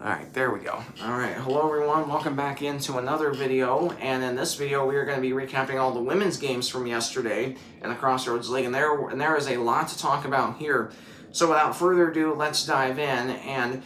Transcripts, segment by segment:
Alright, there we go. Alright, hello everyone, welcome back into another video, and in this video we are going to be recapping all the women's games from yesterday in the Crossroads League, and there is a lot to talk about here. So without further ado, let's dive in, and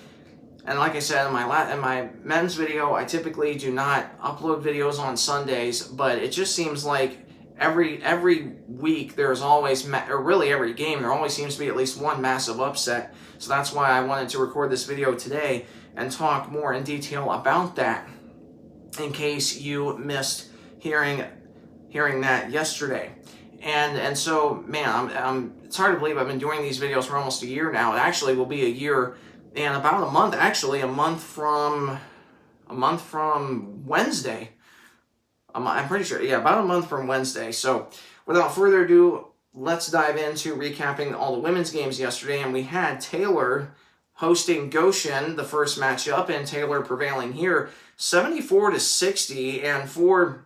like I said in my men's video, I typically do not upload videos on Sundays, but it just seems like every week there's always, or really every game, there always seems to be at least one massive upset. So that's why I wanted to record this video today and talk more in detail about that, in case you missed hearing that yesterday. And so, man, it's hard to believe I've been doing these videos for almost a year now. It actually will be a year and about a month, actually, a month from Wednesday. I'm pretty sure, yeah, about a month from Wednesday. So without further ado, let's dive into recapping all the women's games yesterday. And we had Taylor hosting Goshen, the first matchup, and Taylor prevailing here 74-60. And for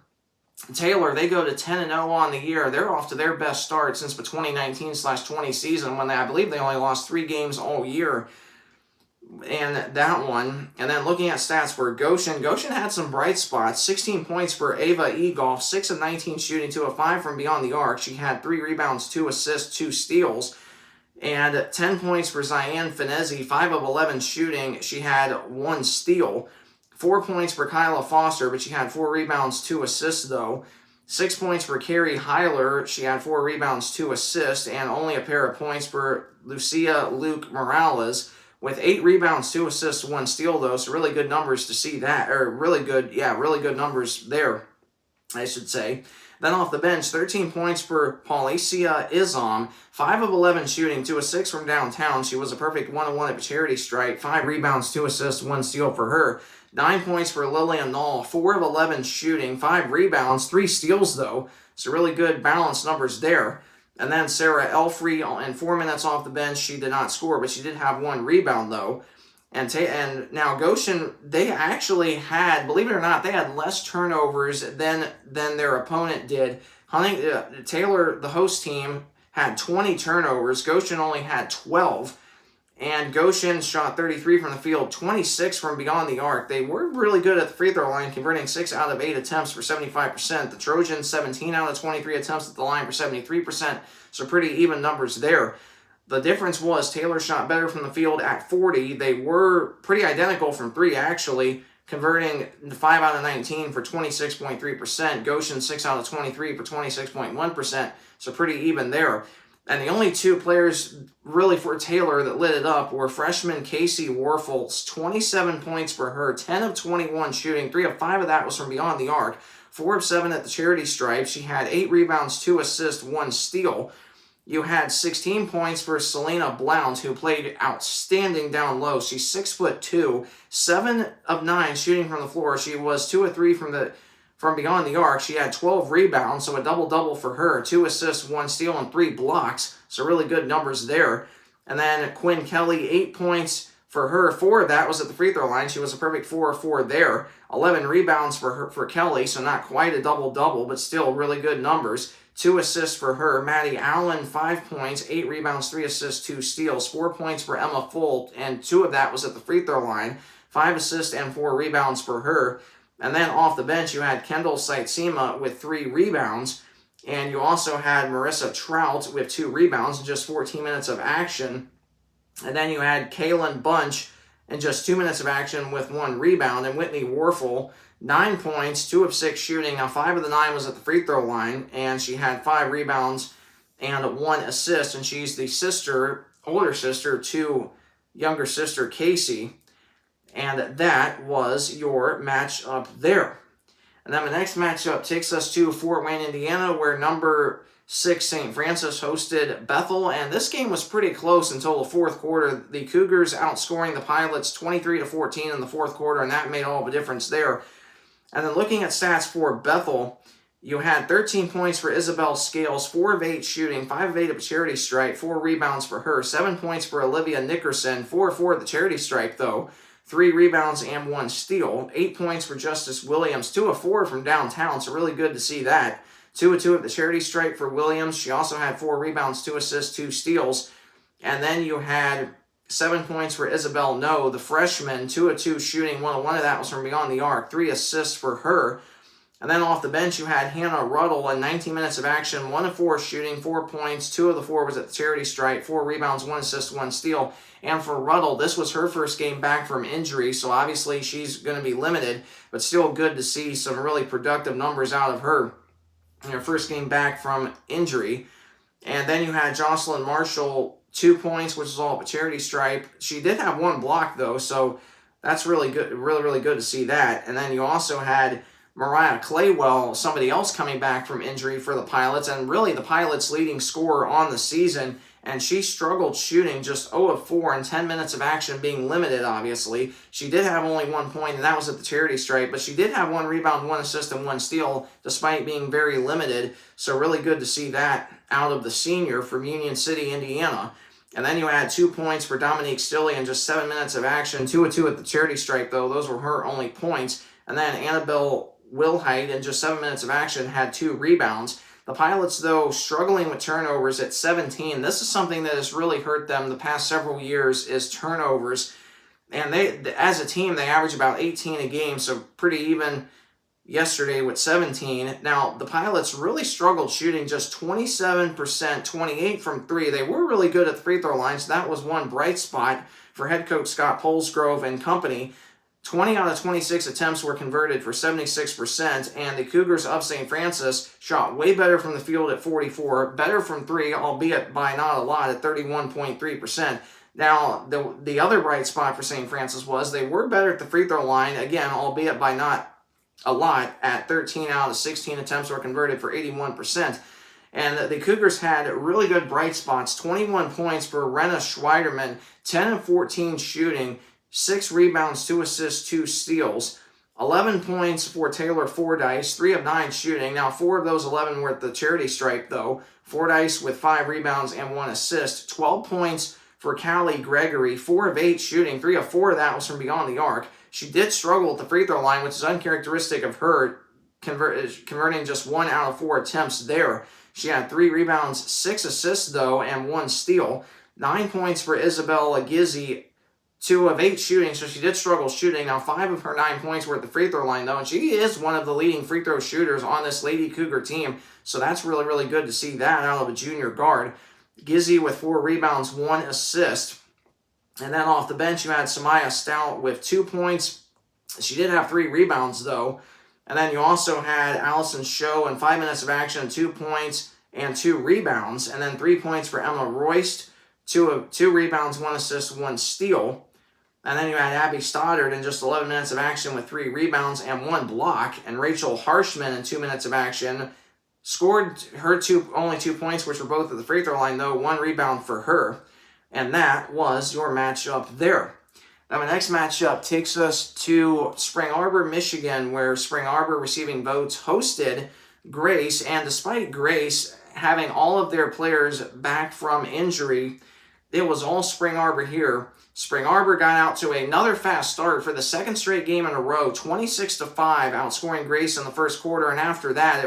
Taylor, they go to 10-0 on the year. They're off to their best start since the 2019/20 season, when I believe they only lost 3 games all year. And that one. And then looking at stats for Goshen had some bright spots. 16 points for Ava Egolf, 6 of 19 shooting, 2 of 5 from beyond the arc. She had 3 rebounds, 2 assists, 2 steals. And 10 points for Ziane Finesi, 5 of 11 shooting. She had 1 steal. 4 points for Kyla Foster, but she had 4 rebounds, 2 assists though. 6 points for Carrie Heiler. She had 4 rebounds, 2 assists, and only a pair of points for Lucia Luke Morales, with 8 rebounds, 2 assists, 1 steal though. So really good numbers to see that, or really good numbers there, I should say. Then off the bench, 13 points for Paulicia Izam, 5 of 11 shooting, 2 of 6 from downtown. She was a perfect 1-on-1 at the charity stripe, 5 rebounds, 2 assists, 1 steal for her. 9 points for Lillian Knoll, 4 of 11 shooting, 5 rebounds, 3 steals though. So really good balanced numbers there. And then Sarah Elfrey, in 4 minutes off the bench, she did not score, but she did have 1 rebound though. And now Goshen, they actually had, believe it or not, they had less turnovers than their opponent did. Taylor, the host team, had 20 turnovers. Goshen only had 12. And Goshen shot 33 from the field, 26 from beyond the arc. They were really good at the free throw line, converting 6 out of 8 attempts for 75%. The Trojans, 17 out of 23 attempts at the line for 73%. So pretty even numbers there. The difference was Taylor shot better from the field at 40. They were pretty identical from 3, actually, converting 5 out of 19 for 26.3%. Goshen 6 out of 23 for 26.1%. So pretty even there. And the only 2 players really for Taylor that lit it up were freshman Casey Warfoltz, 27 points for her, 10 of 21 shooting, 3 of 5 of that was from beyond the arc, 4 of 7 at the charity stripe. She had 8 rebounds, 2 assists, 1 steal. You had 16 points for Selena Blount, who played outstanding down low. She's 6'2", 7 of 9 shooting from the floor. She was 2 of 3 from beyond the arc. She had 12 rebounds, so a double-double for her. 2 assists, 1 steal, and 3 blocks. So really good numbers there. And then Quinn Kelly, 8 points for her. 4 of that was at the free throw line. She was a perfect 4 of 4 there. 11 rebounds for Kelly, so not quite a double-double, but still really good numbers. 2 assists for her. Maddie Allen, 5 points, 8 rebounds, 3 assists, 2 steals. 4 points for Emma Folt, and 2 of that was at the free throw line. 5 assists and 4 rebounds for her. And then off the bench, you had Kendall Saitsima with 3 rebounds. And you also had Marissa Trout with 2 rebounds in just 14 minutes of action. And then you had Kaylin Bunch in just 2 minutes of action with 1 rebound. And Whitney Warfel, 9 points, 2 of 6 shooting. Now 5 of the 9 was at the free throw line. And she had 5 rebounds and 1 assist. And she's the older sister to younger sister Casey. And that was your matchup there. And then the next matchup takes us to Fort Wayne, Indiana, where number 6 St. Francis hosted Bethel. And this game was pretty close until the 4th quarter. The Cougars outscoring the Pilots 23-14 in the 4th quarter, and that made all the difference there. And then looking at stats for Bethel, you had 13 points for Isabel Scales, 4 of 8 shooting, 5 of 8 at the charity stripe, 4 rebounds for her, 7 points for Olivia Nickerson, 4 of 4 at the charity stripe though. 3 rebounds and 1 steal. 8 points for Justice Williams. 2 of 4 from downtown, so really good to see that. 2 of 2 at the charity stripe for Williams. She also had 4 rebounds, 2 assists, 2 steals. And then you had 7 points for Isabel No, the freshman, 2 of 2 shooting, 1 of 1 of that was from beyond the arc, 3 assists for her. And then off the bench, you had Hannah Ruddle in 19 minutes of action, 1 of 4 shooting, 4 points, 2 of the 4 was at the charity stripe, 4 rebounds, 1 assist, 1 steal. And for Ruddle, this was her first game back from injury, so obviously she's going to be limited, but still good to see some really productive numbers out of her in her first game back from injury. And then you had Jocelyn Marshall, 2 points, which is all at the charity stripe. She did have 1 block, though, so that's really good, really good to see that. And then you also had Mariah Claywell, somebody else coming back from injury for the Pilots, and really the Pilots' leading scorer on the season, and she struggled shooting just 0 of 4 in 10 minutes of action, being limited, obviously. She did have only 1 point, and that was at the charity stripe, but she did have 1 rebound, 1 assist, and 1 steal, despite being very limited, so really good to see that out of the senior from Union City, Indiana. And then you had 2 points for Dominique Stilley in just 7 minutes of action, 2 of 2 at the charity stripe, though. Those were her only points. And then Annabelle Wilhite, in just 7 minutes of action, had 2 rebounds. The Pilots, though, struggling with turnovers at 17. This is something that has really hurt them the past several years, is turnovers. And they, as a team, they average about 18 a game, so pretty even yesterday with 17. Now, the Pilots really struggled shooting just 27%, 28 from 3. They were really good at the free throw line, so that was one bright spot for head coach Scott Polsgrove and company. 20 out of 26 attempts were converted for 76%, and the Cougars of St. Francis shot way better from the field at 44, better from 3, albeit by not a lot, at 31.3%. Now, the other bright spot for St. Francis was they were better at the free throw line, again, albeit by not a lot, at 13 out of 16 attempts were converted for 81%. And the Cougars had really good bright spots, 21 points for Renna Schweiderman, 10 of 14 shooting, 6 rebounds, 2 assists, 2 steals. 11 points for Taylor Fordyce, 3 of 9 shooting. Now, 4 of those 11 were at the charity stripe, though. Fordyce with 5 rebounds and 1 assist. 12 points for Callie Gregory, 4 of 8 shooting. 3 of 4 of that was from beyond the arc. She did struggle at the free throw line, which is uncharacteristic of her, converting just 1 out of 4 attempts there. She had 3 rebounds, 6 assists, though, and 1 steal. 9 points for Isabella Gizzi, 2 of 8 shooting, so she did struggle shooting. Now, 5 of her 9 points were at the free throw line, though, and she is one of the leading free throw shooters on this Lady Cougar team, so that's really good to see that out of a junior guard. Gizzi with 4 rebounds, 1 assist. And then off the bench, you had Samaya Stout with 2 points. She did have 3 rebounds, though. And then you also had Allison Show in 5 minutes of action, 2 points and 2 rebounds. And then 3 points for Emma Royst, 2 rebounds, 1 assist, 1 steal. And then you had Abby Stoddard in just 11 minutes of action with 3 rebounds and 1 block. And Rachel Harshman in 2 minutes of action scored her only 2 points, which were both at the free throw line, though 1 rebound for her. And that was your matchup there. Now, my next matchup takes us to Spring Arbor, Michigan, where Spring Arbor, receiving votes, hosted Grace. And despite Grace having all of their players back from injury, it was all Spring Arbor here. Spring Arbor got out to another fast start for the second straight game in a row, 26-5, outscoring Grace in the first quarter. And after that,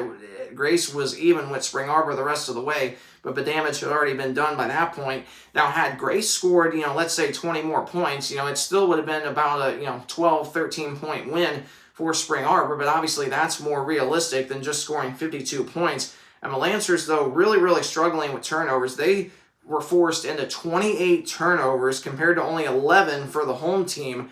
Grace was even with Spring Arbor the rest of the way, but the damage had already been done by that point. Now, had Grace scored, let's say 20 more points, it still would have been about a, 12, 13-point win for Spring Arbor, but obviously that's more realistic than just scoring 52 points. And the Lancers, though, really struggling with turnovers. They were forced into 28 turnovers compared to only 11 for the home team.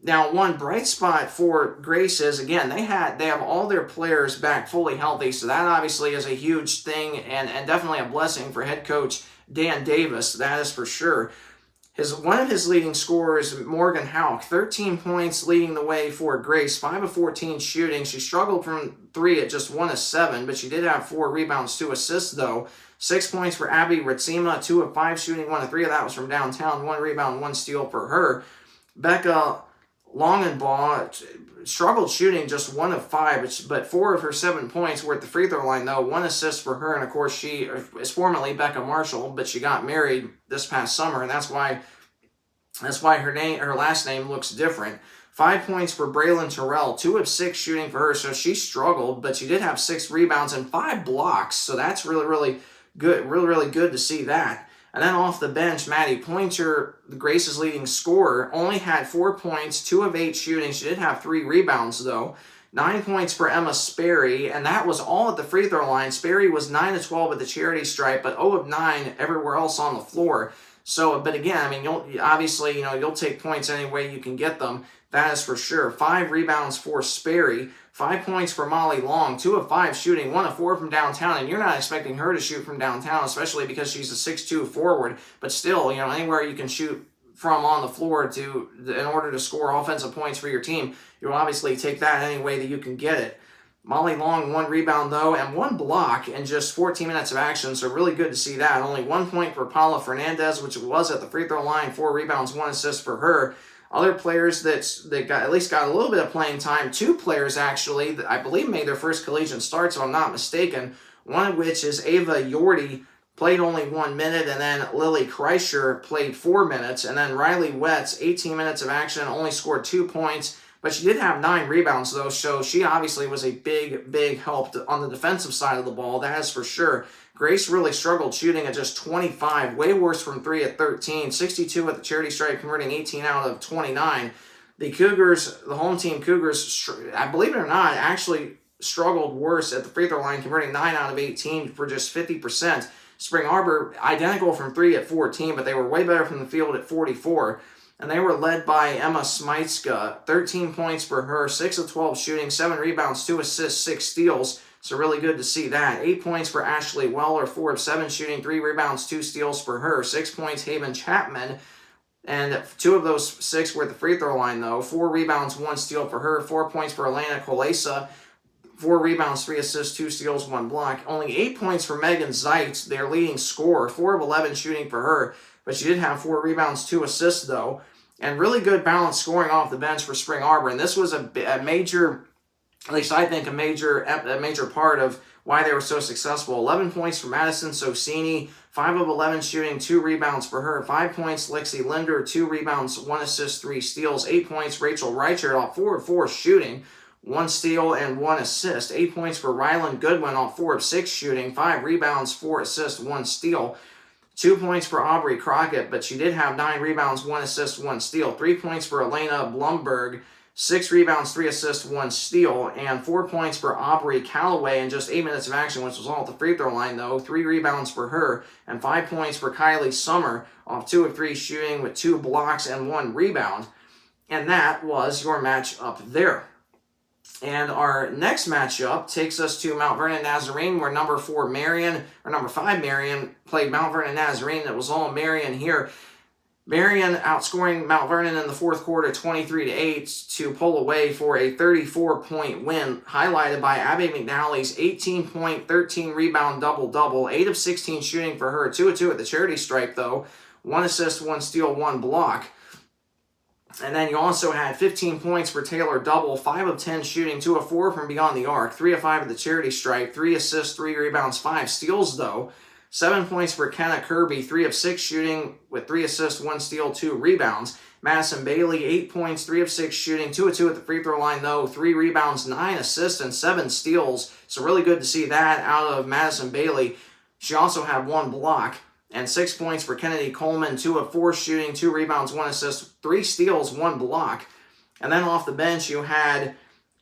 Now, one bright spot for Grace is, again, they have all their players back fully healthy, so that obviously is a huge thing and definitely a blessing for head coach Dan Davis, that is for sure. One of his leading scorers, Morgan Houck, 13 points leading the way for Grace, 5 of 14 shooting. She struggled from 3 at just 1 of 7, but she did have 4 rebounds, 2 assists, though. 6 points for Abby Ritzema, 2 of 5 shooting, 1 of 3 of that was from downtown, 1 rebound, 1 steal for her. Becca Longenbaugh struggled shooting just 1 of 5, but 4 of her 7 points were at the free throw line, though. 1 assist for her, and of course she is formerly Becca Marshall, but she got married this past summer, and that's why her last name looks different. 5 points for Braylon Terrell, 2 of 6 shooting for her, so she struggled, but she did have 6 rebounds and 5 blocks, so that's really good to see that. And then off the bench, Maddie Pointer, Grace's leading scorer, only had 4 points, 2 of 8 shooting. She did have 3 rebounds, though. 9 points for Emma Sperry, and that was all at the free throw line. Sperry was 9 of 12 at the charity stripe, but 0 of 9 everywhere else on the floor. So, but again, I mean, you'll take points any way you can get them. That is for sure. 5 rebounds for Sperry. 5 points for Molly Long. 2 of 5 shooting. 1 of 4 from downtown. And you're not expecting her to shoot from downtown, especially because she's a 6'2" forward. But still, anywhere you can shoot from on the floor in order to score offensive points for your team, you'll obviously take that any way that you can get it. Molly Long, 1 rebound, though, and 1 block in just 14 minutes of action, so really good to see that. Only 1 point for Paula Fernandez, which was at the free throw line, 4 rebounds, 1 assist for her. Other players that got a little bit of playing time, 2 players actually, that I believe made their first collegiate starts, if I'm not mistaken, one of which is Ava Yordi, played only 1 minute, and then Lily Kreischer played 4 minutes, and then Riley Wetz, 18 minutes of action, only scored 2 points, but she did have 9 rebounds, though, so she obviously was a big help on the defensive side of the ball, that is for sure. Grace really struggled shooting at just 25, way worse from 3 at 13, 62 at the charity stripe, converting 18 out of 29. The Cougars, the home team Cougars, I believe it or not, actually struggled worse at the free throw line, converting 9 out of 18 for just 50%. Spring Arbor, identical from 3 at 14, but they were way better from the field at 44. And they were led by Emma Smitska, 13 points for her, 6 of 12 shooting, 7 rebounds, 2 assists, 6 steals. So really good to see that. 8 points for Ashley Weller, 4 of 7 shooting, 3 rebounds, 2 steals for her. 6 points, Haven Chapman. And 2 of those 6 were at the free throw line, though. 4 rebounds, 1 steal for her. 4 points for Elena Kolesa. 4 rebounds, 3 assists, 2 steals, 1 block. Only 8 points for Megan Zeitz, their leading scorer. 4 of 11 shooting for her. But she did have 4 rebounds, 2 assists, though. And really good balanced scoring off the bench for Spring Arbor. And this was a major, at least I think, a major part of why they were so successful. 11 points for Madison Socini, 5 of 11 shooting, 2 rebounds for her. 5 points, Lexi Linder, 2 rebounds, 1 assist, 3 steals. 8 points, Rachel Reichert, off 4 of 4 shooting, 1 steal and 1 assist. 8 points for Rylan Goodwin, off 4 of 6 shooting, 5 rebounds, 4 assists, 1 steal. 2 points for Aubrey Crockett, but she did have 9 rebounds, 1 assist, 1 steal. 3 points for Elena Blumberg, 6 rebounds, 3 assists, 1 steal. And 4 points for Aubrey Calloway in just 8 minutes of action, which was all at the free throw line, though. 3 rebounds for her. And 5 points for Kylie Summer, off 2 of 3 shooting with 2 blocks and 1 rebound. And that was your match up there. And our next matchup takes us to Mount Vernon Nazarene, where number 5 Marion played Mount Vernon Nazarene. It was all Marion here. Marion outscoring Mount Vernon in the fourth quarter 23-8 to pull away for a 34-point win, highlighted by Abby McNally's 18-point, 13-rebound double-double, 8 of 16 shooting for her, 2 of 2 at the charity stripe, though, 1 assist, 1 steal, 1 block. And then you also had 15 points for Taylor Double, 5 of 10 shooting, 2 of 4 from beyond the arc, 3 of 5 at the charity stripe, 3 assists, 3 rebounds, 5 steals, though. 7 points for Kenna Kirby, 3 of 6 shooting with 3 assists, 1 steal, 2 rebounds. Madison Bailey, 8 points, 3 of 6 shooting, 2 of 2 at the free throw line, though, 3 rebounds, 9 assists, and 7 steals. So really good to see that out of Madison Bailey. She also had 1 block. And 6 points for Kennedy Coleman, 2 of 4 shooting, 2 rebounds, 1 assist, 3 steals, 1 block. And then off the bench, you had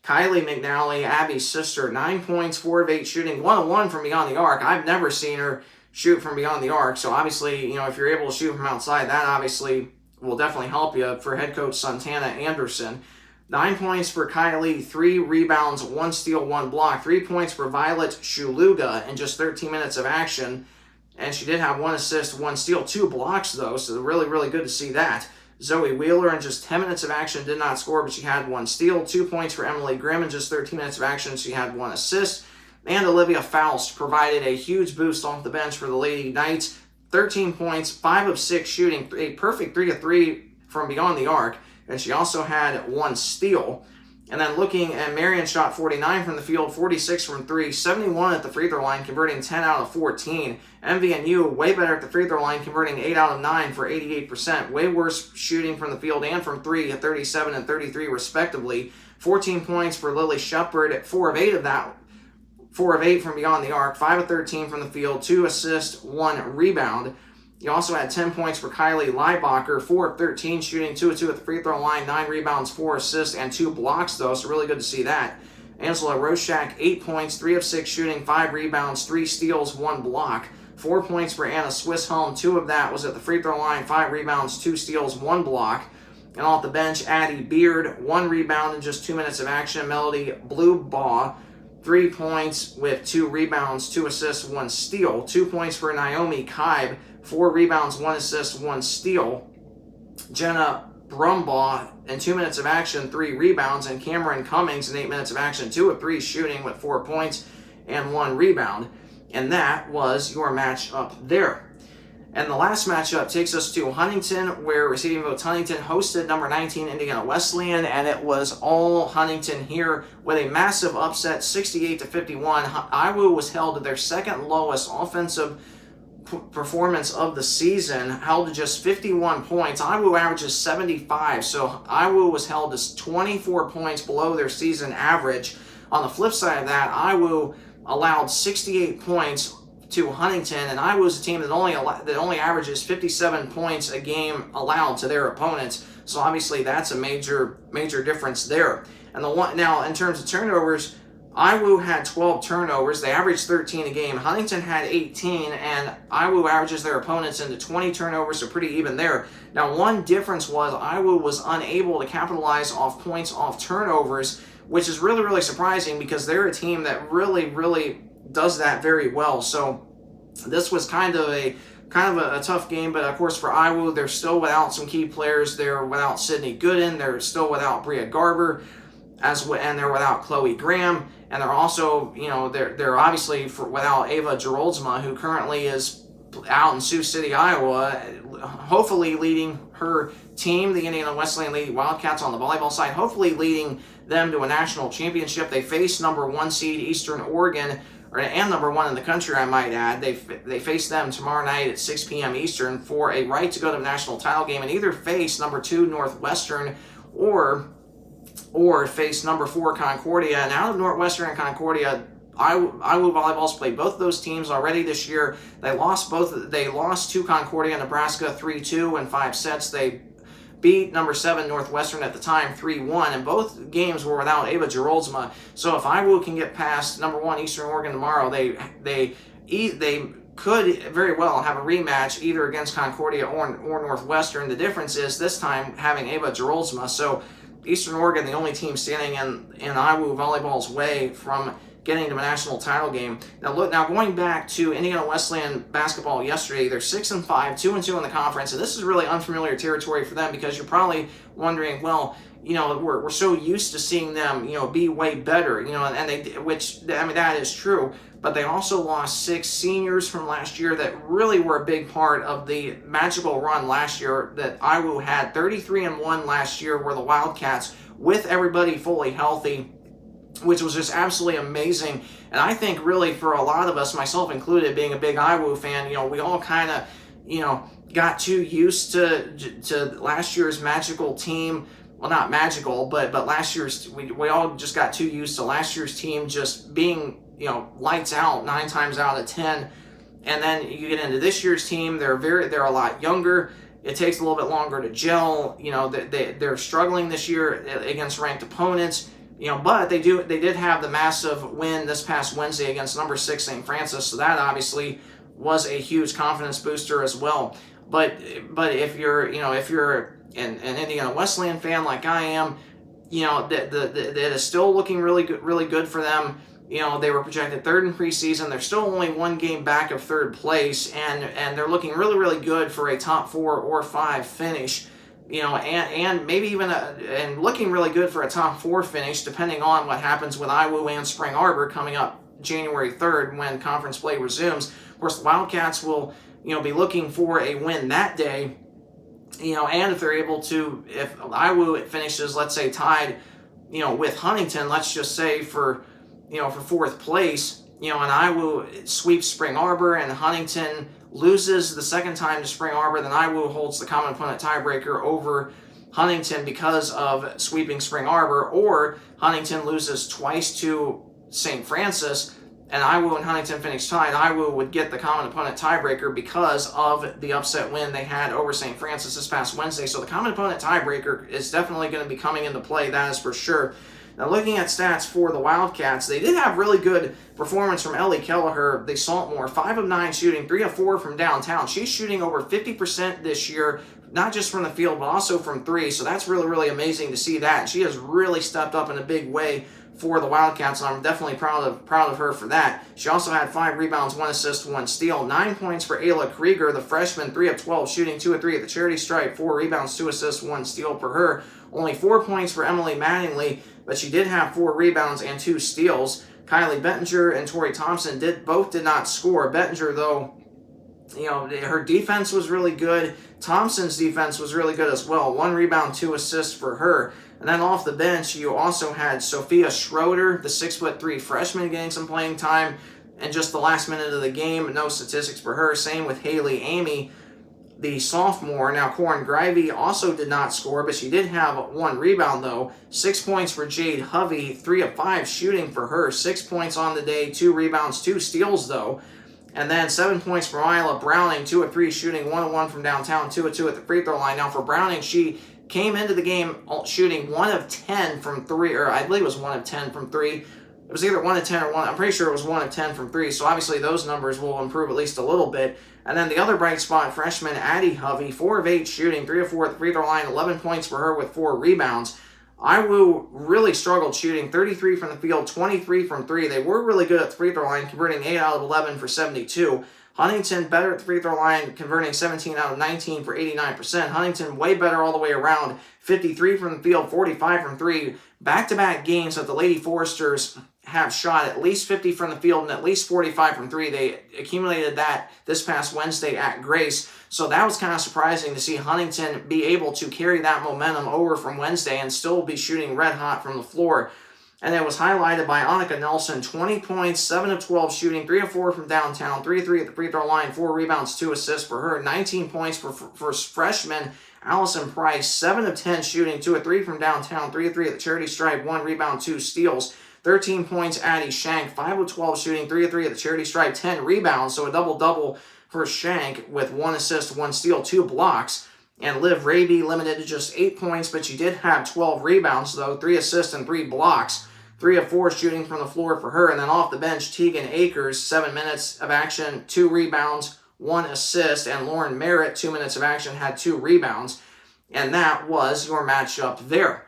Kylie McNally, Abby's sister, 9 points, 4 of 8 shooting, 1 of 1 from beyond the arc. I've never seen her shoot from beyond the arc. So obviously, if you're able to shoot from outside, that obviously will definitely help you for head coach Santana Anderson. 9 points for Kylie, 3 rebounds, 1 steal, 1 block. 3 points for Violet Shuluga in just 13 minutes of action. And she did have 1 assist, 1 steal, 2 blocks, though, so really, really good to see that. Zoe Wheeler in just 10 minutes of action did not score, but she had 1 steal. 2 points for Emily Grimm in just 13 minutes of action. She had 1 assist. And Olivia Faust provided a huge boost off the bench for the Lady Knights. 13 points, 5 of 6 shooting, a perfect 3 of 3 from beyond the arc. And she also had 1 steal. And then looking at Marion, shot 49 from the field, 46 from 3, 71 at the free throw line, converting 10 out of 14. MVNU, way better at the free throw line, converting 8 out of 9 for 88%. Way worse shooting from the field and from 3 at 37 and 33 respectively. 14 points for Lily Shepard, 4 of 8 of that. 4 of 8 from beyond the arc, 5 of 13 from the field, 2 assists, 1 rebound. You also had 10 points for Kylie Leibacher, 4 of 13 shooting, 2 of 2 at the free throw line, 9 rebounds, 4 assists, and 2 blocks, though, so really good to see that. Angela Roszak, 8 points, 3 of 6 shooting, 5 rebounds, 3 steals, 1 block. 4 points for Anna Swisshelm, 2 of that was at the free throw line, 5 rebounds, 2 steals, 1 block. And off the bench, Addie Beard, 1 rebound in just 2 minutes of action. Melody Bluebaugh, 3 points with 2 rebounds, 2 assists, 1 steal. 2 points for Naomi Kaib, 4 rebounds, 1 assist, 1 steal. Jenna Brumbaugh, in 2 minutes of action, 3 rebounds. And Cameron Cummings, in 8 minutes of action, 2 of 3 shooting with 4 points and 1 rebound. And that was your matchup there. And the last matchup takes us to Huntington, where Receiving Votes Huntington hosted number 19 Indiana Wesleyan, and it was all Huntington here with a massive upset, 68-51. IWU was held to their second lowest offensive performance of the season, held to just 51 points. IWU averages 75, so IWU was held to 24 points below their season average. On the flip side of that, IWU allowed 68 points to Huntington, and IWU is a team that only averages 57 points a game allowed to their opponents. So obviously that's a major difference there. And now in terms of turnovers, IWU had 12 turnovers. They averaged 13 a game. Huntington had 18, and IWU averages their opponents into 20 turnovers, so pretty even there. Now one difference was IWU was unable to capitalize off points off turnovers, which is really surprising because they're a team that really does that very well. So this was kind of a tough game, but of course for IWU, they're still without some key players. They're without Sydney Gooden. They're still without Bria Garber, and they're without Chloe Graham, and they're also, they're obviously without Ava Geroldsma, who currently is out in Sioux City, Iowa, hopefully leading her team, the Indiana Wesleyan Lady Wildcats on the volleyball side, hopefully leading them to a national championship. They face number 1 seed Eastern Oregon, and number 1 in the country, I might add. They face them tomorrow night at 6 p.m. Eastern for a right to go to the national title game, and either face number 2 Northwestern or face number 4 Concordia. And out of Northwestern and Concordia, IWU Volleyball's played both of those teams already this year. They lost to Concordia, Nebraska 3-2 in 5 sets. They beat number 7 Northwestern at the time 3-1, and both games were without Ava Geroldsma. So if IWU can get past number 1 Eastern Oregon tomorrow, they could very well have a rematch either against Concordia or Northwestern. The difference is this time having Ava Geroldsma. So Eastern Oregon, the only team standing in IWU Volleyball's way from getting to a national title game. Now going back to Indiana Wesleyan basketball yesterday, they're 6-5, 2-2 in the conference, and this is really unfamiliar territory for them because you're probably wondering, well, we're so used to seeing them, be way better, and that is true. But they also lost 6 seniors from last year that really were a big part of the magical run last year that IWU had. 33-1 last year were the Wildcats with everybody fully healthy, which was just absolutely amazing. And I think really for a lot of us, myself included, being a big IWU fan, we all kind of, got too used to last year's magical team. Well, not magical, but last year's, we all just got too used to last year's team just being, lights out 9 times out of 10. And then you get into this year's team, they're a lot younger. It takes a little bit longer to gel. They're struggling this year against ranked opponents. But they did have the massive win this past Wednesday against number 6 St. Francis, so that obviously was a huge confidence booster as well. But if you're an Indiana Wesleyan fan like I am, that is still looking really good for them. They were projected 3rd in preseason. They're still only 1 game back of 3rd place, and they're looking really good for a top 4 or 5 finish. And maybe even and looking really good for a top 4 finish, depending on what happens with IWU and Spring Arbor coming up January 3rd when conference play resumes. Of course, the Wildcats will, be looking for a win that day, and if they're able to, if IWU finishes, let's say, tied, with Huntington, let's just say for 4th place, and IWU sweeps Spring Arbor and Huntington loses the second time to Spring Arbor, then IWU holds the common opponent tiebreaker over Huntington because of sweeping Spring Arbor, or Huntington loses twice to St. Francis, and Iwu and Huntington finished tied, Iwu would get the common opponent tiebreaker because of the upset win they had over St. Francis this past Wednesday. So the common opponent tiebreaker is definitely going to be coming into play, that is for sure. Now, looking at stats for the Wildcats, they did have really good performance from Ellie Kelleher, the Saltmore. 5 of 9 shooting, 3 of 4 from downtown. She's shooting over 50% this year, not just from the field, but also from 3. So that's really, really amazing to see that. And she has really stepped up in a big way for the Wildcats, and I'm definitely proud of her for that. She also had 5 rebounds, 1 assist, 1 steal. 9 points for Ayla Krieger, the freshman, 3 of 12 shooting, 2 of 3 at the charity stripe, 4 rebounds, 2 assists, 1 steal for her. Only 4 points for Emily Mattingly, but she did have 4 rebounds and 2 steals. Kylie Bettinger and Tori Thompson both did not score. Bettinger, though, her defense was really good. Thompson's defense was really good as well. 1 rebound, 2 assists for her. And then off the bench, you also had Sophia Schroeder, the 6'3" freshman, getting some playing time in just the last minute of the game. No statistics for her. Same with Haley Amy, the sophomore. Now, Corin Grivey also did not score, but she did have 1 rebound, though. 6 points for Jade Hovey, 3 of 5 shooting for her. 6 points on the day, 2 rebounds, 2 steals, though. And then 7 points for Isla Browning, 2 of 3 shooting, 1 of 1 from downtown, 2 of 2 at the free throw line. Now, for Browning, she came into the game shooting 1 of 10 from 3, or I believe it was 1 of 10 from 3. It was either 1 of 10 or 1. I'm pretty sure it was 1 of 10 from 3. So obviously those numbers will improve at least a little bit. And then the other bright spot, freshman Addie Hovey, 4 of 8 shooting, 3 of 4 at the free throw line, 11 points for her with 4 rebounds. Iwu really struggled shooting, 33 from the field, 23 from 3. They were really good at the free throw line, converting 8 out of 11 for 72. Huntington better at the free throw line, converting 17 out of 19 for 89%. Huntington way better all the way around, 53 from the field, 45 from 3. Back-to-back games that the Lady Foresters have shot at least 50 from the field and at least 45 from 3. They accumulated that this past Wednesday at Grace. So that was kind of surprising to see Huntington be able to carry that momentum over from Wednesday and still be shooting red hot from the floor. And it was highlighted by Annika Nelson, 20 points, 7 of 12 shooting, 3 of 4 from downtown, 3 of 3 at the free throw line, 4 rebounds, 2 assists for her, 19 points for freshman Allison Price, 7 of 10 shooting, 2 of 3 from downtown, 3 of 3 at the charity stripe, 1 rebound, 2 steals, 13 points, Addie Shank, 5 of 12 shooting, 3 of 3 at the charity stripe, 10 rebounds, so a double-double for Shank with 1 assist, 1 steal, 2 blocks. And Liv Raby limited to just 8 points, but she did have 12 rebounds, though, 3 assists and 3 blocks. 3 of 4 shooting from the floor for her. And then off the bench, Tegan Akers, 7 minutes of action, 2 rebounds, 1 assist. And Lauren Merritt, 2 minutes of action, had 2 rebounds. And that was your matchup there.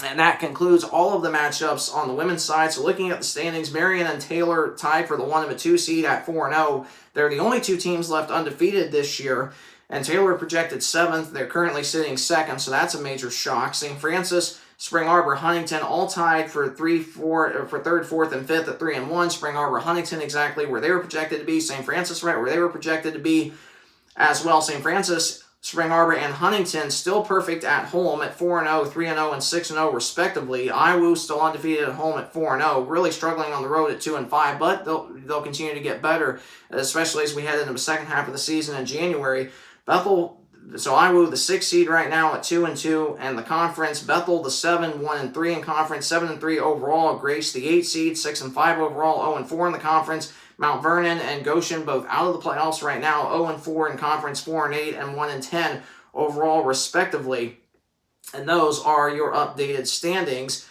And that concludes all of the matchups on the women's side. So looking at the standings, Marion and Taylor tied for the 1 and 2 seed at 4-0. They're the only 2 teams left undefeated this year. And Taylor projected 7th. They're currently sitting 2nd, so that's a major shock. St. Francis, Spring Arbor, Huntington all tied for 3rd, 4th, and 5th at 3-1. Spring Arbor, Huntington exactly where they were projected to be. St. Francis right where they were projected to be as well. St. Francis, Spring Arbor, and Huntington still perfect at home at 4-0, 3-0, and 6-0 respectively. Iwu still undefeated at home at 4-0, really struggling on the road at 2-5, but they'll continue to get better, especially as we head into the second half of the season in January. Bethel, so Iwu, the 6th seed right now at 2-2, and the conference, Bethel, the 7, 1-3 in conference, 7-3 overall. Grace, the 8th seed, 6-5 overall, 0-4 in the conference. Mount Vernon and Goshen both out of the playoffs right now, 0-4 in conference, 4-8, and 1-10 overall, respectively. And those are your updated standings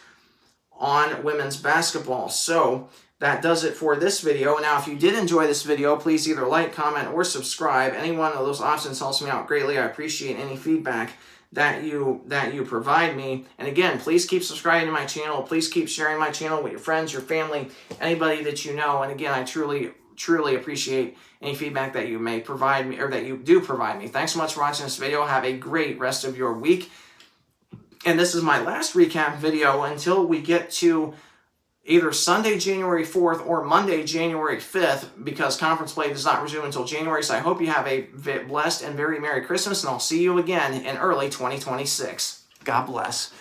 on women's basketball. So that does it for this video. Now, if you did enjoy this video, please either like, comment, or subscribe. Any one of those options helps me out greatly. I appreciate any feedback that you provide me. And again, please keep subscribing to my channel. Please keep sharing my channel with your friends, your family, anybody that you know. And again, I truly appreciate any feedback that you may provide me, or that you do provide me. Thanks so much for watching this video. Have a great rest of your week. And this is my last recap video until we get to either Sunday, January 4th or Monday, January 5th, because conference play does not resume until January. So I hope you have a blessed and very Merry Christmas, and I'll see you again in early 2026. God bless.